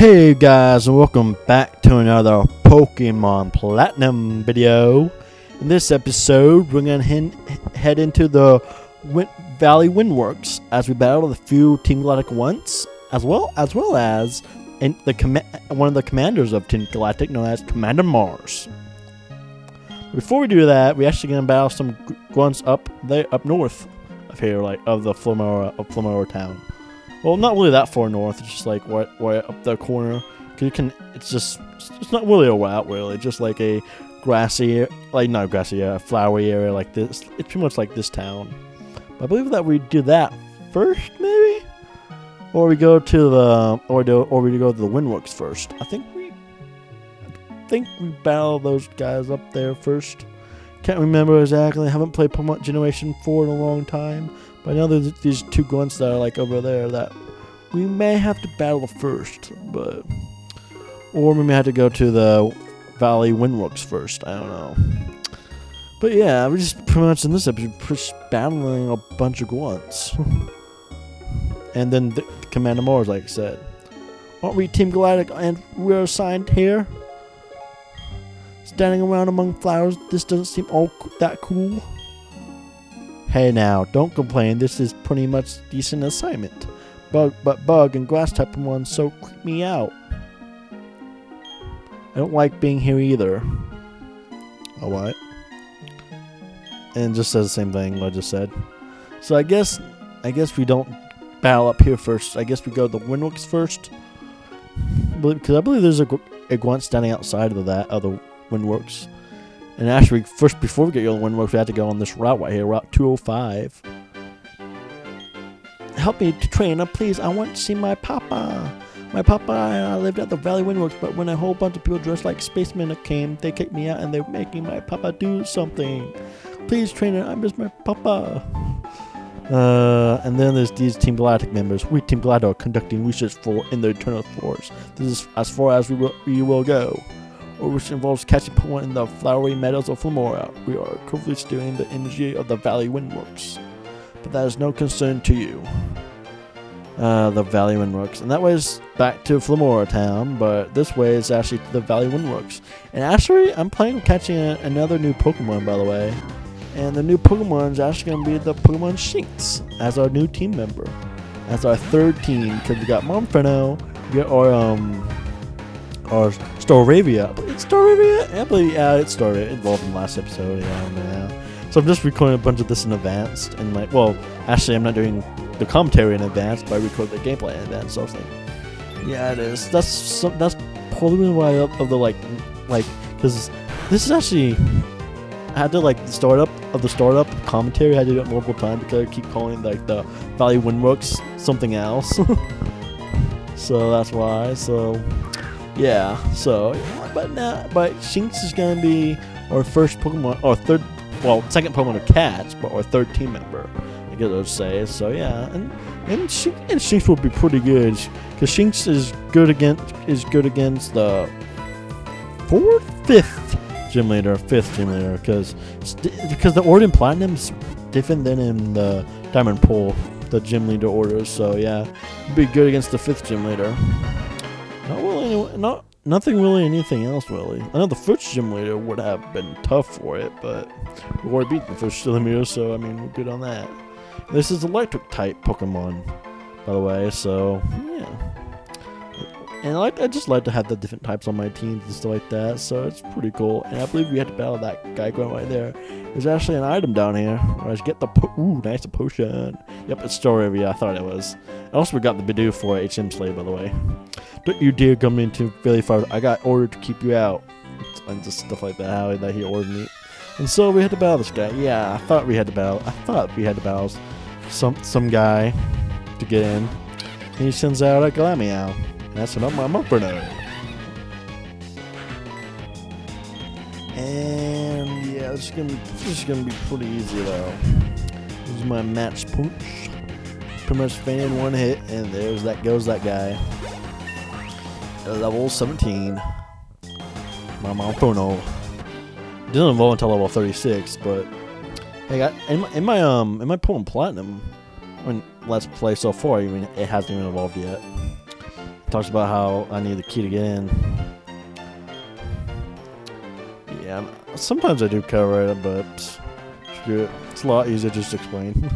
Hey guys, and welcome back to another Pokemon Platinum video. In this episode, we're gonna head into the Valley Windworks as we battle the few Team Galactic once, as well as one of the commanders of Team Galactic, known as Commander Mars. Before we do that, we're actually gonna battle some grunts up north of here, like of the Flamora town. Well, not really that far north. It's just like right up the corner. It's not really a route, really. Just like a grassy, flowery area like this. It's pretty much like this town. But I believe that we do that first, maybe, or we go to the or we go to the Windworks first. I think we battle those guys up there first. Can't remember exactly. I haven't played Pokemon Generation 4 in a long time. But I know there's these two grunts that are like over there that we may have to battle first, or we may have to go to the Valley Windworks first. I don't know. But yeah, we're just pretty much in this episode just battling a bunch of grunts. And then Commander Mars, like I said. Aren't we Team Galactic and we're assigned here? Standing around among flowers, this doesn't seem all that cool. Hey now, don't complain, this is pretty much a decent assignment. But bug and grass type ones so creep me out. I don't like being here either. Alright. And just says the same thing I just said. So I guess we don't battle up here first. I guess we go to the Windworks first. Because I believe there's a grunt standing outside of the Windworks. And actually, first, before we get to the Windworks, we have to go on this route right here, Route 205. Help me to train, please. I want to see my papa. My papa and I lived at the Valley Windworks, but when a whole bunch of people dressed like spacemen came, they kicked me out and they're making my papa do something. Please, trainer, I miss my papa. And then there's these Team Galactic members. We Team Galactic are conducting research in the Eternal Forest. This is as far as we will go. Or which involves catching Pokemon in the flowery meadows of Flamora. We are carefully studying the energy of the Valley Windworks. But that is no concern to you. The Valley Windworks. And that way is back to Flamora Town, but this way is actually to the Valley Windworks. And actually, I'm planning on catching another new Pokemon, by the way. And the new Pokemon is actually going to be the Pokemon Shinx as our new team member. As our third team, because we got Monferno, we got or Staravia. It's Staravia? I believe, yeah, it's Staravia. It involved in the last episode. Yeah. So I'm just recording a bunch of this in advance. And actually I'm not doing the commentary in advance, but I record the gameplay in advance. So I was like, yeah, it is. That's probably why of the because this is actually, I had to the startup commentary. I had to do it multiple times because I keep calling the Valley Windworks something else. So that's why. So. Yeah, but Shinx is gonna be our first Pokemon, or second Pokemon to catch, but our third team member, I guess I would say. So yeah, and Shinx will be pretty good, because Shinx is good against the fifth gym leader, because the Order in Platinum is different than in the Diamond Pool, the gym leader orders. So yeah, it'd be good against the fifth gym leader. Nothing really, anything else really. I know the first gym leader would have been tough for it, but we already beat the first gym leader, so I mean, we're good on that. This is electric type Pokemon, by the way, so yeah. And I just like to have the different types on my teams and stuff like that, so it's pretty cool. And I believe we had to battle that guy going right there. There's actually an item down here. Where I get the nice potion. Yep, it's Staravia. I thought it was. I also got the Bidoof for HM Slave, by the way. Don't you dare come into Valley Fire. I got ordered to keep you out. And just stuff like that. How that he ordered me. And so we had to battle this guy. Yeah, I thought we had to battle some guy to get in. And he sends out a Glameow. That's enough my Monferno. And yeah, this is gonna be pretty easy though. This is my match punch. Pretty much fan one hit, and goes that guy. Level 17. My Monferno. It doesn't evolve until level 36, but hey, in my Pokemon Platinum, Let's Play so far, it hasn't even evolved yet. Talks about how I need the key to get in. Yeah, sometimes I do cover it, but screw it. It's a lot easier just to explain.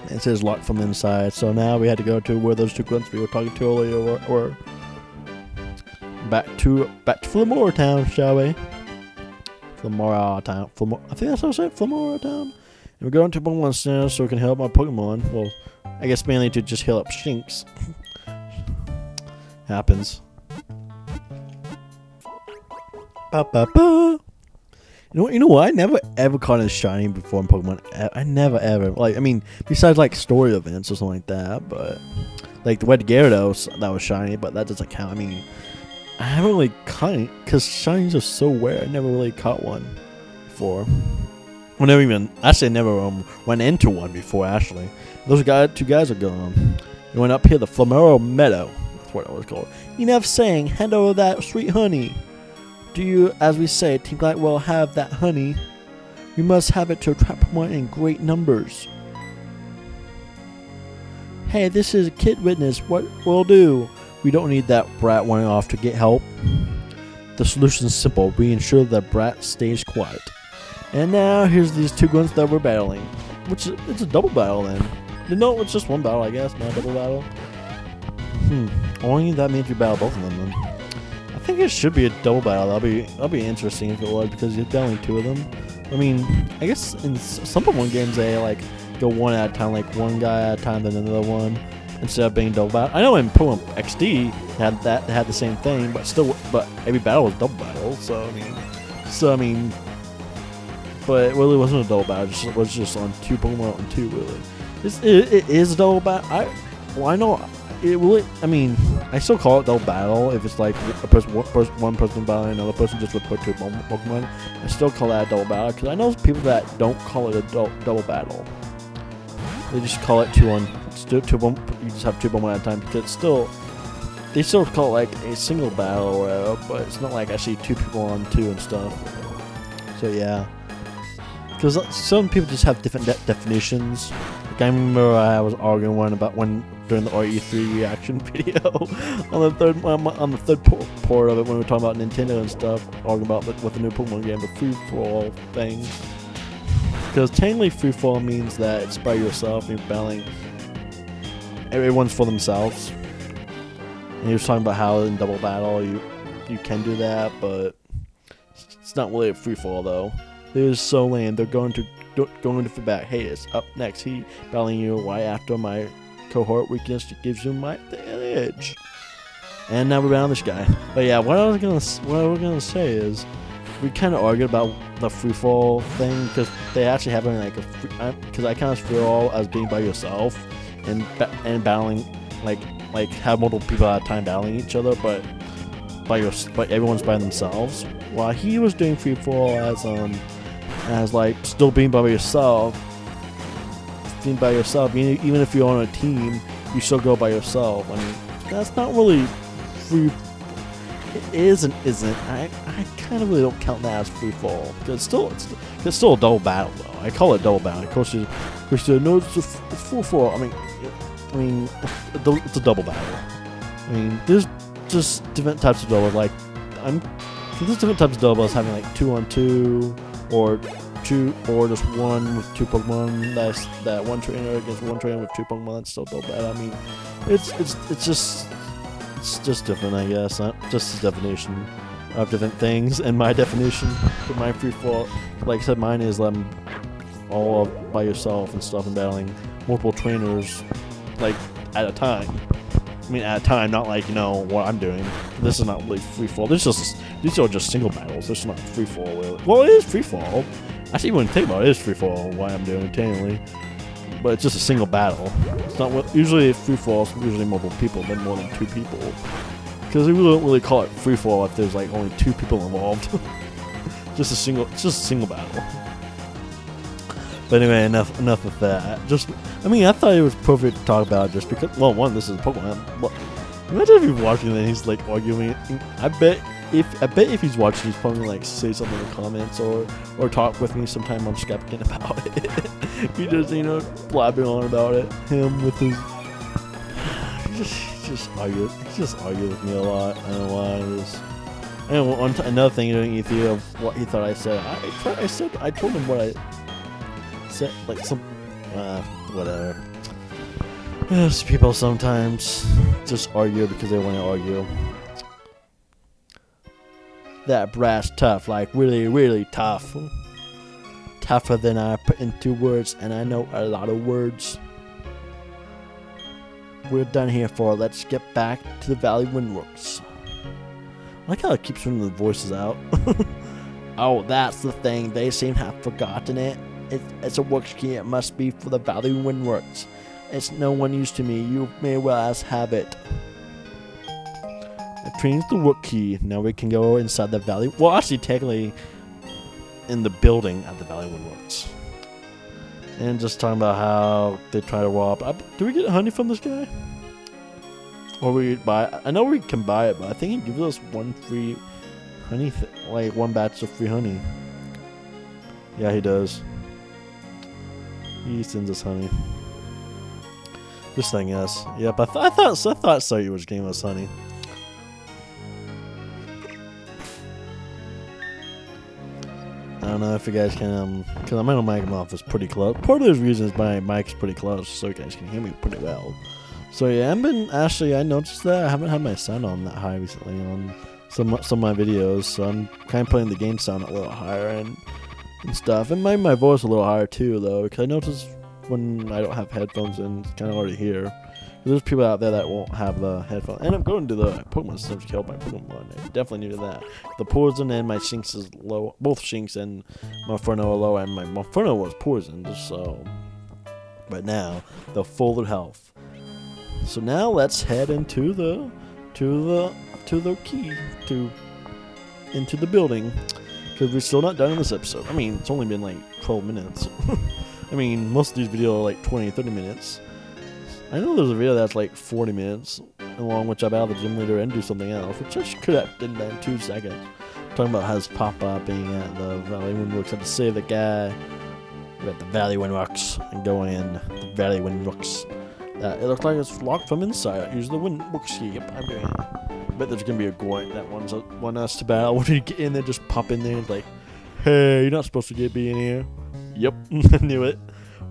It says locked from the inside, so now we had to go to where those two grunts we were talking to earlier were. Back to Flamora Town, shall we? Flamora Town. I think that's how I say it, Flamora Town. And we're going to Pokemon Center so we can help my Pokemon. Well, I guess mainly to just heal up Shinx. Happens. Ba ba ba. You know what? I never ever caught a shiny before in Pokemon. I never ever. Like, I mean, besides like story events or something like that, but like the Red Gyarados, that was shiny, but that doesn't count. I mean, I haven't really caught it because shinies are so rare. I never really caught one before. I never even. Actually, I never went into one before. Actually, those two guys are gone. We went up here, the Flamero Meadow. That's what it was called. Enough saying. Hand over that sweet honey. Do you, as we say, think like we'll have that honey? We must have it to attract Pokemon in great numbers. Hey, this is a kid witness. What we'll do? We don't need that brat running off to get help. The solution is simple. We ensure that brat stays quiet. And now here's these two grunts that we're battling. Which it's a double battle then. No, it's just one battle, I guess, not a double battle. Only that means you battle both of them then. I think it should be a double battle. That'll be interesting if it was, because you're battling two of them. I mean, I guess in some Pokemon games they like go one at a time, like one guy at a time, then another one, instead of being double battle. I know in Pokemon XD had the same thing, but every battle was double battle. So I mean, but it really wasn't a double battle. It was just on two Pokemon on two really. It is a double battle. I know. It really, I mean, I still call it double battle if it's like one person battling another person just with two Pokemon. I still call that a double battle because I know people that don't call it a double battle. They just call it you just have two Pokemon at a time because they still call it like a single battle or whatever, but it's not like actually two people on two and stuff. So yeah, because some people just have different definitions. Like I remember I was arguing during the RE3 reaction video on the third port of it when we were talking about Nintendo and stuff, arguing about with the new Pokemon game, the free for all thing. Because technically free for all means that it's by yourself and you're battling. Everyone's for themselves. And he was talking about how in double battle you can do that, but it's not really a free for all though. It is so lame. They're going to feedback. Hey, it's up next. He battling you right after my cohort weakness gives you the edge. And now we're on this guy. But yeah, what I was gonna say is we kind of argued about the free fall thing because they actually have like because I kind of feel all as being by yourself and battling like have multiple people at a time battling each other, but everyone's by themselves. While he was doing free fall as like still being by yourself. Even if you're on a team, you still go by yourself. I mean, that's not really free. It is and isn't. I kind of really don't count that as free fall because it's still a double battle though. I call it double battle. Of course, no, it's full fall. I mean, it's a double battle. I mean, there's just different types of doubles. Like there's different types of doubles having like 2-on-2 or just one with two Pokemon. That one trainer against one trainer with two Pokemon. That's still double battle. I mean, it's just different, I guess. Not just the definition of different things. And my definition for my free fall, like I said, mine is all by yourself and stuff and battling multiple trainers like at a time. I mean, at a time, not like what I'm doing. This is not really free fall. These are just single battles. This is not free fall. Really. Well, it is free fall. Actually, when you think about it, it is free fall. Why I'm doing it technically, but it's just a single battle. It's not usually free fall. It's usually multiple people, then more than two people. Because we don't really call it free fall if there's like only two people involved. It's just a single battle. But anyway, enough of that. I thought it was perfect to talk about just because. Well, one, this is Pokemon. Well, imagine if you're watching and he's like arguing. I bet if he's watching, he's probably like say something in the comments or talk with me sometime on Skepkin about it. He just blabbing on about it. Him with his just argued with me a lot. I don't know why. And another thing, you know, of what he thought I said. I told him what I said, like some, whatever. Yes, people sometimes just argue because they want to argue. That brass tough, like really, really tough. Tougher than I put into words, and I know a lot of words. We're done here for. Let's get back to the Valley Windworks. I like how it keeps putting the voices out. Oh, that's the thing. They seem to have forgotten it. It's a works key. It must be for the Valley Windworks. It's no one use to me. You may well as have it. I changed the work key. Now we can go inside the Valley. Well, actually, technically, in the building at the Valley Windworks. And just talking about how they try to rob. Do we get honey from this guy? Or we buy? I know we can buy it, but I think he gives us one free honey, like one batch of free honey. Yeah, he does. He sends us honey. This thing, yes. Yep, I thought Sayuri was giving us honey. I don't know if you guys can, because my mic mouth is pretty close. Part of the reason is my mic's pretty close, so you guys can hear me pretty well. So yeah, I noticed that I haven't had my sound on that high recently on some of my videos, so I'm kind of putting the game sound a little higher and stuff. And my voice a little higher too, though, because I noticed when I don't have headphones in, it's kind of hard to hear. There's people out there that won't have the headphones. And I'm going to the Pokemon Center to kill my Pokemon. I definitely need that. The poison and my Shinx is low. Both Shinx and Monferno are low, and my Monferno was poisoned. So, but now they're full of health. So now let's head into the into the building, because we're still not done in this episode. I mean, it's only been like 12 minutes. I mean, most of these videos are like 20, 30 minutes. I know there's a video that's like 40 minutes, along which I battle the gym leader and do something else, which I could have done that in 2 seconds. Talking about his Papa being at the Valley Windworks, had to save the guy at the Valley Windworks and go in the Valley Windworks. It looks like it's locked from inside. Use the Windworks key. Yep, I'm doing it. I bet there's gonna be a Goit that wants us to battle. When you get in there, just pop in there and like, hey, you're not supposed to be in here. Yep, I knew it.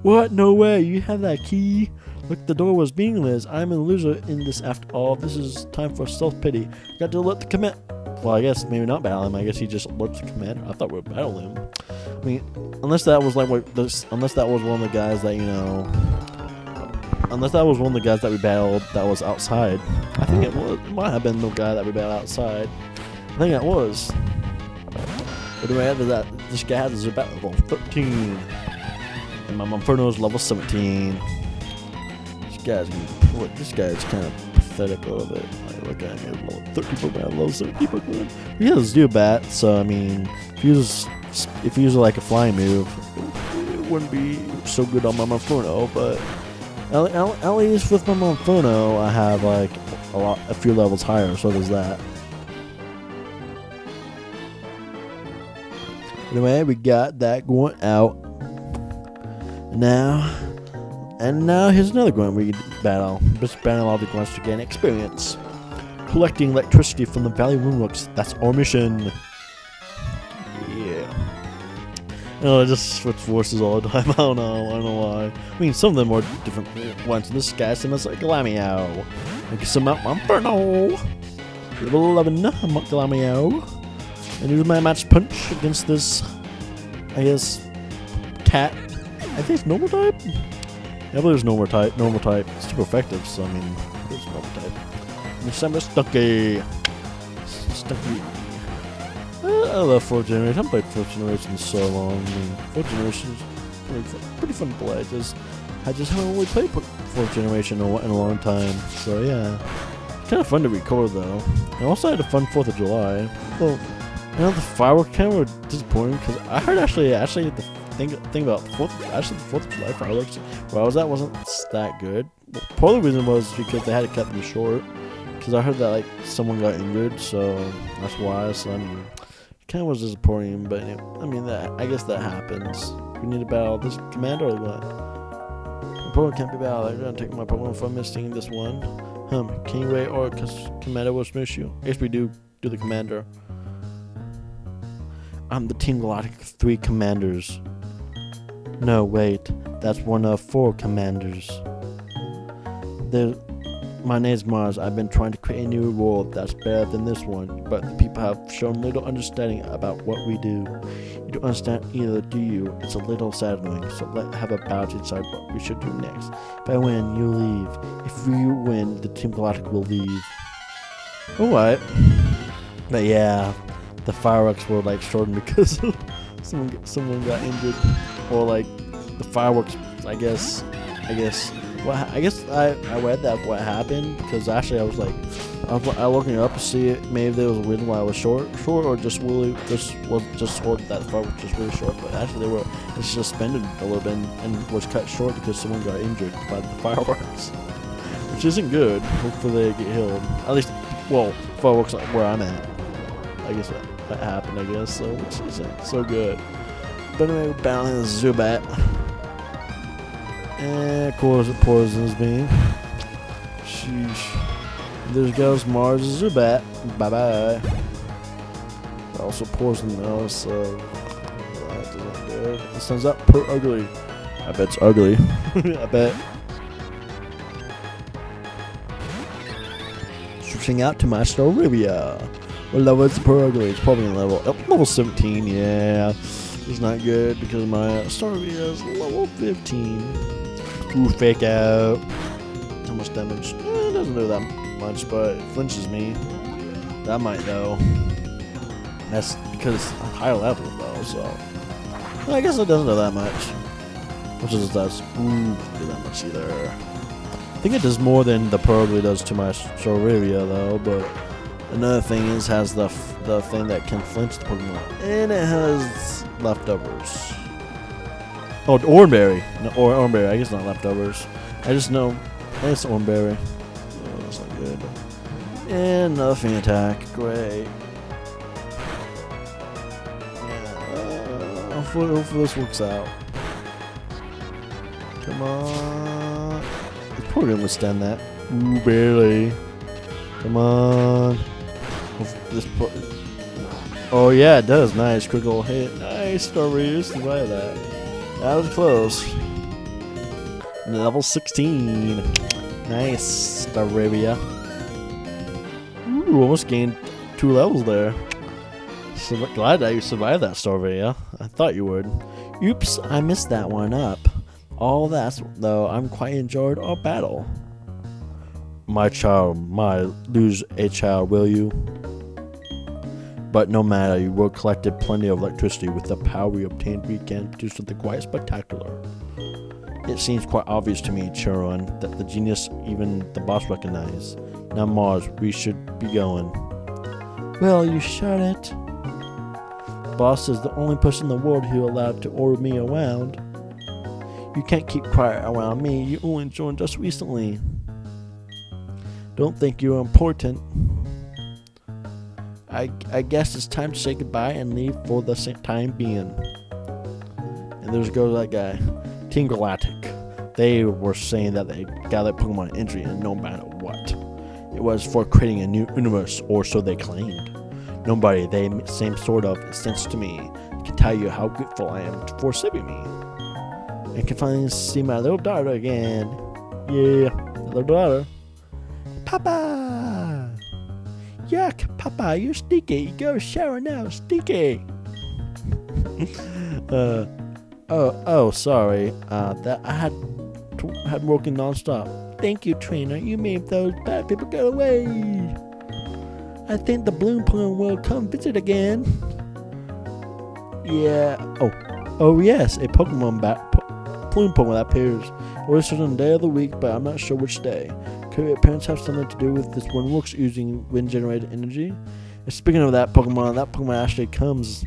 What? No way. You have that key? Look, the door was meaningless. I'm a loser in this after all. This is time for self-pity. Got to alert the command. Well, I guess maybe not battle him. I guess he just alerts the commander. I thought we would battle him. I mean, unless that was like unless that was one of the guys that, you know, unless that was one of the guys that we battled that was outside. I think it was. It might have been the guy that we battled outside. I think it was. But do I have that? This guy has a battle level 13, and my Monferno's level 17. This guy's kind of pathetic a little bit. Like, look at him, level 30 Pokemon, level 70 Pokemon. He has Zubat, so I mean, if he uses like a flying move, it wouldn't be so good on my Monferno. But at least with my Monferno, I have like a few levels higher. So there's that. Anyway, we got that going out. And now here's another Grunt we battle. Just battle all the Grunts to gain experience. Collecting electricity from the Valley Windworks. That's our mission. Yeah. Oh, I just switch voices all the time. I don't know why. I mean, some of them are different ones. This guy seems like Glameow. Like some Monferno. Level 11, Glameow. And use my match punch against this, I guess, cat. I think it's normal type? Yeah, I believe it's normal type. It's super effective, so I mean, it's normal type. December Stucky. I love 4th generation. I haven't played 4th generation in so long. I mean, 4th generation is pretty fun to play. I just haven't really played 4th generation in a long time. So yeah, it's kind of fun to record though. I also had a fun 4th of July. Well, you know, the fireworks kind of were disappointing because I heard actually the thing about the 4th of July fireworks where I was at wasn't that good. Part of the reason was because they had to cut them short. Because I heard that like someone got injured, so that's why. So I mean, it kind of was disappointing, but I mean I guess that happens. We need to battle this commander or what? My Pokemon can't be battled. I'm gonna take my Pokemon from missing this one. Can you wait or Commander will smash you? Yes, we do. Do the Commander. I'm the Team Galactic 3 commanders. No, wait. That's one of 4 commanders. My name's Mars. I've been trying to create a new world that's better than this one, but the people have shown little understanding about what we do. You don't understand either, do you? It's a little saddening, so let's have a battle to decide what we should do next. If I win, you leave. If you win, the Team Galactic will leave. Alright. But yeah, the fireworks were like shortened because someone got injured, or like the fireworks. I guess I read that what happened, because actually I was looking up to see it. Maybe there was a reason why it was short, or just really just short. That firework was just really short. But actually they were suspended a little bit and was cut short because someone got injured by the fireworks, which isn't good. Hopefully they get healed. At least, well, fireworks like where I'm at. I guess that happened. I guess so, which isn't so good. But anyway, we're battling the Zubat. And of course it poisons me. Sheesh. There goes Mars Zubat. Bye bye. Also poisoned though, so that isn't good. This turns out pretty ugly. I bet it's ugly. I bet. Switching out to my Staravia. What level is per ugly? It's probably in level 17, yeah. It's not good because my Staravia is level 15. Ooh, fake out. How much damage? It doesn't do that much, but it flinches me. That might though. That's because it's a high level though, so I guess it doesn't do that much. Which is does do that much either. I think it does more than the Purugly does to my Staravia though, but another thing is has the thing that can flinch the Pokemon, and it has leftovers. Oh, Oranberry. No, Oranberry. I guess not leftovers. I just know it's Oranberry. Oh, that's not good. And another Fiend attack. Great. Yeah. Hopefully this works out. Come on. It's probably gonna withstand that. Ooh, barely. Come on. Oh yeah, it does. Nice. Critical hit. Nice. Staravia. Survive that. That was close. Level 16. Nice, Staravia. Ooh, almost gained 2 levels there. So glad that you survived that, Staravia. I thought you would. Oops, I messed that one up. All that, though, I'm quite enjoyed our battle. My child, lose a child, will you? But no matter, you will collected plenty of electricity. With the power we obtained, we can do something quite spectacular. It seems quite obvious to me, Chiron, that the genius even the boss recognize. Now Mars, we should be going. Well, you shouldn't. Boss is the only person in the world who allowed to order me around. You can't keep quiet around me. You only joined us recently. Don't think you're important. I guess it's time to say goodbye and leave for the time being. And there goes that guy. Team Galactic. They were saying that they gathered Pokemon injury and no matter what. It was for creating a new universe, or so they claimed. Nobody, they same sort of sense to me, can tell you how grateful I am for saving me. And can finally see my little daughter again. Yeah, little daughter. Papa! Yuck, Papa, you're stinky. Go shower now, stinky. Oh, sorry. That I had working nonstop. Thank you, trainer. You made those bad people go away. I think the Bloom Pokemon will come visit again. Yeah. Oh yes, a Pokemon Bloom Pokemon that appears on a certain day of the week, but I'm not sure which day. Could your parents have something to do with this one works using wind-generated energy? And speaking of that Pokemon actually comes.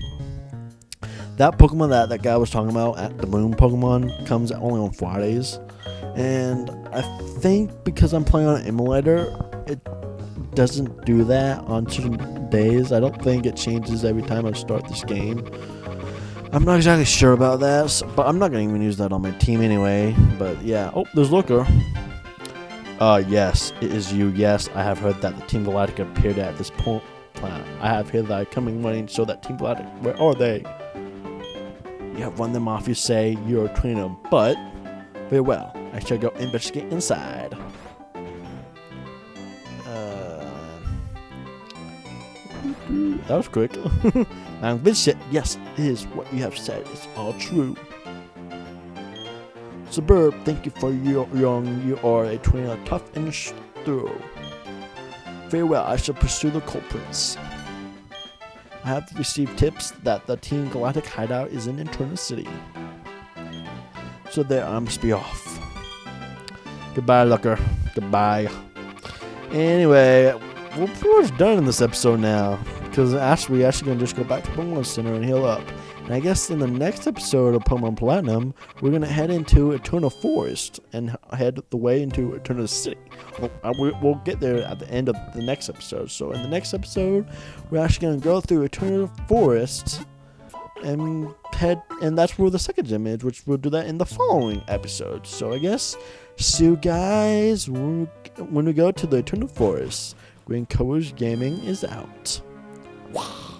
That Pokemon that guy was talking about, at the Bloom Pokemon, comes only on Fridays. And I think because I'm playing on an emulator, it doesn't do that on certain days. I don't think it changes every time I start this game. I'm not exactly sure about that, but I'm not going to even use that on my team anyway. But yeah. Oh, there's Looker. Yes, it is you. Yes, I have heard that the Team Galactic appeared at this point. I have heard that coming running so that Team Galactic. Where are they? You have run them off, you say. You're a trainer, but very well. I shall go investigate inside. That was quick. I'm Vincent. Yes, it is what you have said. It's all true. Suburb, thank you for your young. You are a trainer, tough and thorough. Very well, I shall pursue the culprits. I have received tips that the Team Galactic hideout is in Eterna City. So there, I must be off. Goodbye, Looker. Goodbye. Anyway, we're pretty much done in this episode now. Because we're actually going to just go back to Pokemon Center and heal up. And I guess in the next episode of Pokemon Platinum, we're going to head into Eterna Forest and head the way into Eterna City. We'll get there at the end of the next episode. So in the next episode, we're actually going to go through Eterna Forest and that's where the second gym is, which we'll do that in the following episode. So I guess, see you guys when we go to the Eterna Forest. Green Colors Gaming is out. Wow.